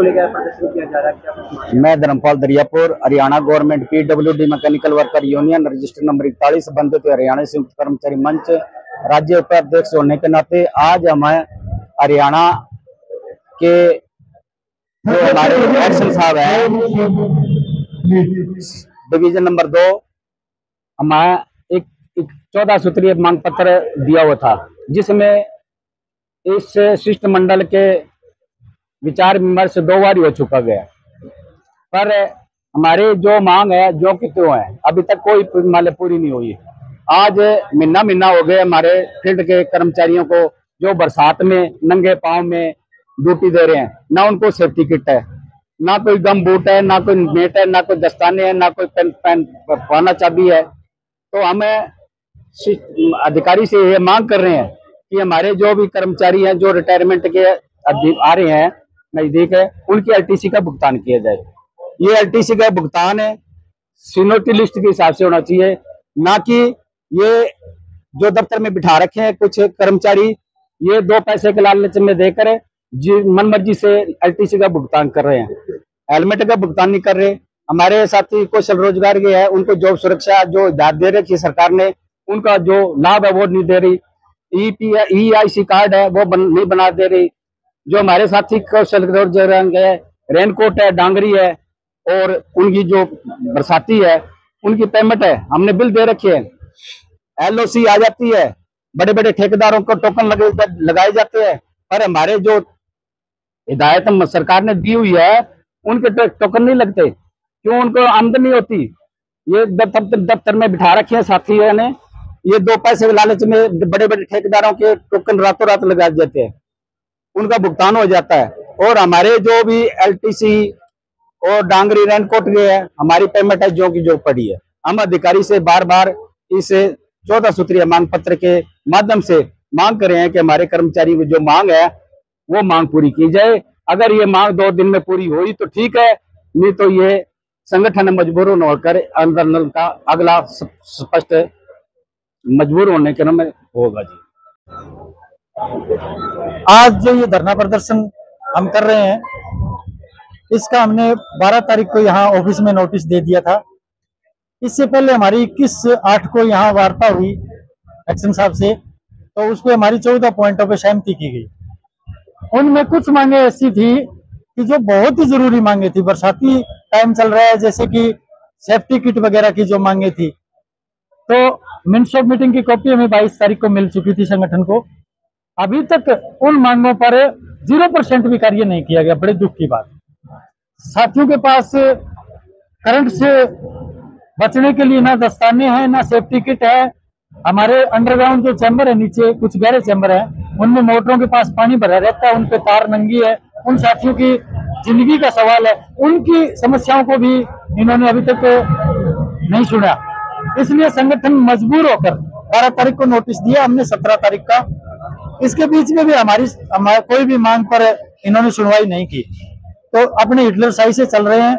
को लेकर प्रदर्शन किया जा रहा है, क्या कुछ मांग है? मैं Dharampal Dariyapur, Haryana government PWD mechanical worker union register number 41 बंदित हरियाणा संयुक्त कर्मचारी मंच राज्य उपाध्यक्ष होने के नाते आज हमें हरियाणा के जो हमारे एक्शन साहब है डिवीजन नंबर 2 हमें एक 14 सूत्रीय मांग पत्र दिया हुआ था, जिसमें इस शिष्टमंडल के विचार विमर्श 2 बार हो चुका गया, पर हमारे जो मांग है जो कि क्यों है अभी तक कोई माले पूरी नहीं हुई। आज महीना हो गए हमारे फील्ड के कर्मचारियों को जो बरसात में नंगे पांव में ड्यूटी दे रहे हैं, ना उनको सेफ्टी किट है, ना कोई गम बूट है, ना कोई नेट है, ना कोई दस्ताने है, ना कोई पेन पाना चाबी है। तो हमें अधिकारी से ये मांग कर रहे हैं कि हमारे जो भी कर्मचारी हैं जो रिटायरमेंट के आ रहे हैं नजदीक है, उनकी LTC का भुगतान किया जाए। ये LTC का भुगतान है सीनियरिटी लिस्ट के हिसाब से होना चाहिए, ना कि ये जो दफ्तर में बिठा रखे हैं कुछ कर्मचारी ये 2 पैसे के लालच में देकर मन मर्जी से LTC का भुगतान कर रहे हैं, हेलमेट का भुगतान नहीं कर रहे। हमारे साथी कौशल रोजगार के है, उनको जॉब सुरक्षा जो हिदायत दे रखी है सरकार ने, उनका जो लाभ है वो नहीं दे रही। EIC कार्ड है वो नहीं बना दे रही। जो हमारे साथी कौशल रोजगार है, रेनकोट है, डांगरी है और उनकी जो बरसाती है उनकी पेमेंट है, हमने बिल दे रखी है। LOC आ जाती है, बड़े बड़े ठेकेदारों को टोकन लगाए जाते हैं, पर हमारे जो हिदायत सरकार ने दी हुई है उनके टोकन नहीं लगते। क्यों? उनको आमदनी होती। ये दफ्तर में बिठा रखे हैं साथियों ने, ये 2 पैसे के लालच में बड़े बड़े ठेकेदारों के टोकन रातों रात लगा देते हैं, उनका भुगतान हो जाता है। और हमारे जो भी LTC और डांगरी रेनकोट के है, हमारी पेमेंट है जो की जो पड़ी है। हम अधिकारी से बार बार इस 14 सूत्रीय मांग पत्र के माध्यम से मांग कर रहे हैं कि हमारे कर्मचारी की जो मांग है वो मांग पूरी की जाए। अगर ये मांग 2 दिन में पूरी हुई तो ठीक है, नहीं तो ये संगठन मजबूर होकर आंदोलन का अगला स्पष्ट मजबूर होने के में होगा जी। आज जो ये धरना प्रदर्शन हम कर रहे हैं, इसका हमने 12 तारीख को यहाँ ऑफिस में नोटिस दे दिया था। इससे पहले हमारी 21/8 को यहाँ वार्ता हुई एक्शन साहब से, तो उस पर हमारी 14 पॉइंटों पे सहमति की गई। उनमें कुछ मांगे ऐसी थी कि जो बहुत ही जरूरी मांगे थी, बरसाती टाइम चल रहा है, जैसे कि सेफ्टी किट वगैरह की जो मांगे थी। तो मिनट्स ऑफ मीटिंग की कॉपी हमें 22 तारीख को मिल चुकी थी संगठन को। अभी तक उन मांगों पर 0% भी कार्य नहीं किया गया। बड़े दुख की बात। साथियों के पास करंट से बचने के लिए ना दस्ताने हैं, ना सेफ्टी किट है। हमारे अंडरग्राउंड जो चैम्बर है, नीचे कुछ गहरे चैम्बर है, उनमें मोटरों के पास पानी भरा रहता है, उन पे तार नंगी है। उन साथियों की जिंदगी का सवाल है, उनकी समस्याओं को भी इन्होंने अभी तक नहीं सुना। इसलिए संगठन मजबूर होकर 12 तारीख को नोटिस दिया हमने, 17 तारीख का। इसके बीच में भी हमारी कोई भी मांग पर इन्होंने सुनवाई नहीं की, तो अपने हिटलर शाही से चल रहे हैं।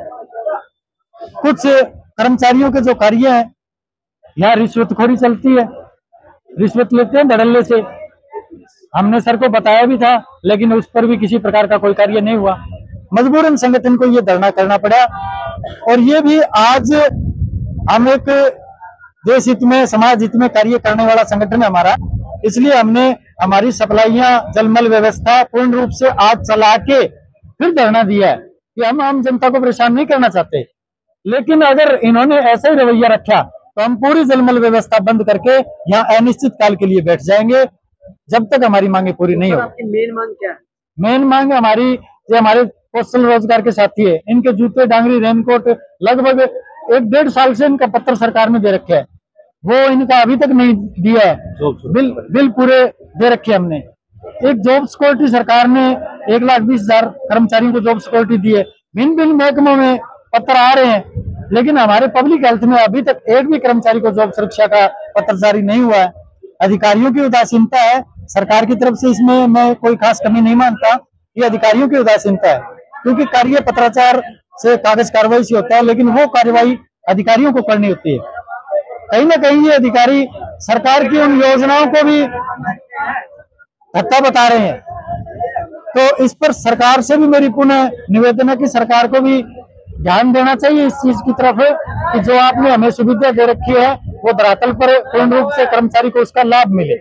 कुछ कर्मचारियों के जो कार्य है, यहाँ रिश्वतखोरी चलती है, रिश्वत लेते हैं धड़ल्ले से। हमने सर को बताया भी था, लेकिन उस पर भी किसी प्रकार का कोई कार्य नहीं हुआ। मजबूरन संगठन को ये धरना करना पड़ा। और ये भी आज हम एक देश हित में, समाज हित में कार्य करने वाला संगठन है हमारा, इसलिए हमने हमारी सप्लाइयां, जलमल व्यवस्था पूर्ण रूप से आज चला के फिर धरना दिया है कि हम आम जनता को परेशान नहीं करना चाहते। लेकिन अगर इन्होंने ऐसा ही रवैया रखा तो हम पूरी जलमल व्यवस्था बंद करके यहाँ अनिश्चित काल के लिए बैठ जाएंगे, जब तक हमारी मांगे पूरी नहीं होगी। आपकी मेन मांग क्या है? मेन मांग हमारी, जो हमारे कौशल रोजगार के साथी है, इनके जूते, डांगरी, रेनकोट लगभग 1-1.5 साल से इनका पत्र सरकार ने दे रखे है, वो इनका अभी तक नहीं दिया है। बिल पूरे दे रखे हमने। एक जॉब सिक्योरिटी सरकार ने 1,20,000 कर्मचारियों को जॉब सिक्योरिटी दी है। भिन्न भिन्न महकमों में पत्र आ रहे हैं, लेकिन हमारे पब्लिक हेल्थ में अभी तक एक भी कर्मचारी को जॉब सुरक्षा का पत्र जारी नहीं हुआ है। अधिकारियों की उदासीनता है सरकार की तरफ से, इसमें मैं कोई खास कमी नहीं मानता। ये अधिकारियों की उदासीनता है, क्योंकि कार्य पत्राचार से, कागज कार्रवाई से होता है, लेकिन वो कार्रवाई अधिकारियों को करनी होती है। कहीं ना कहीं ये अधिकारी सरकार की उन योजनाओं को भी धक्का बता रहे हैं। तो इस पर सरकार से भी मेरी पुनः निवेदन है कि सरकार को भी ध्यान देना चाहिए इस चीज की तरफ कि जो आपने हमें सुविधा दे रखी है वो धरातल पर पूर्ण रूप से कर्मचारी को उसका लाभ मिले।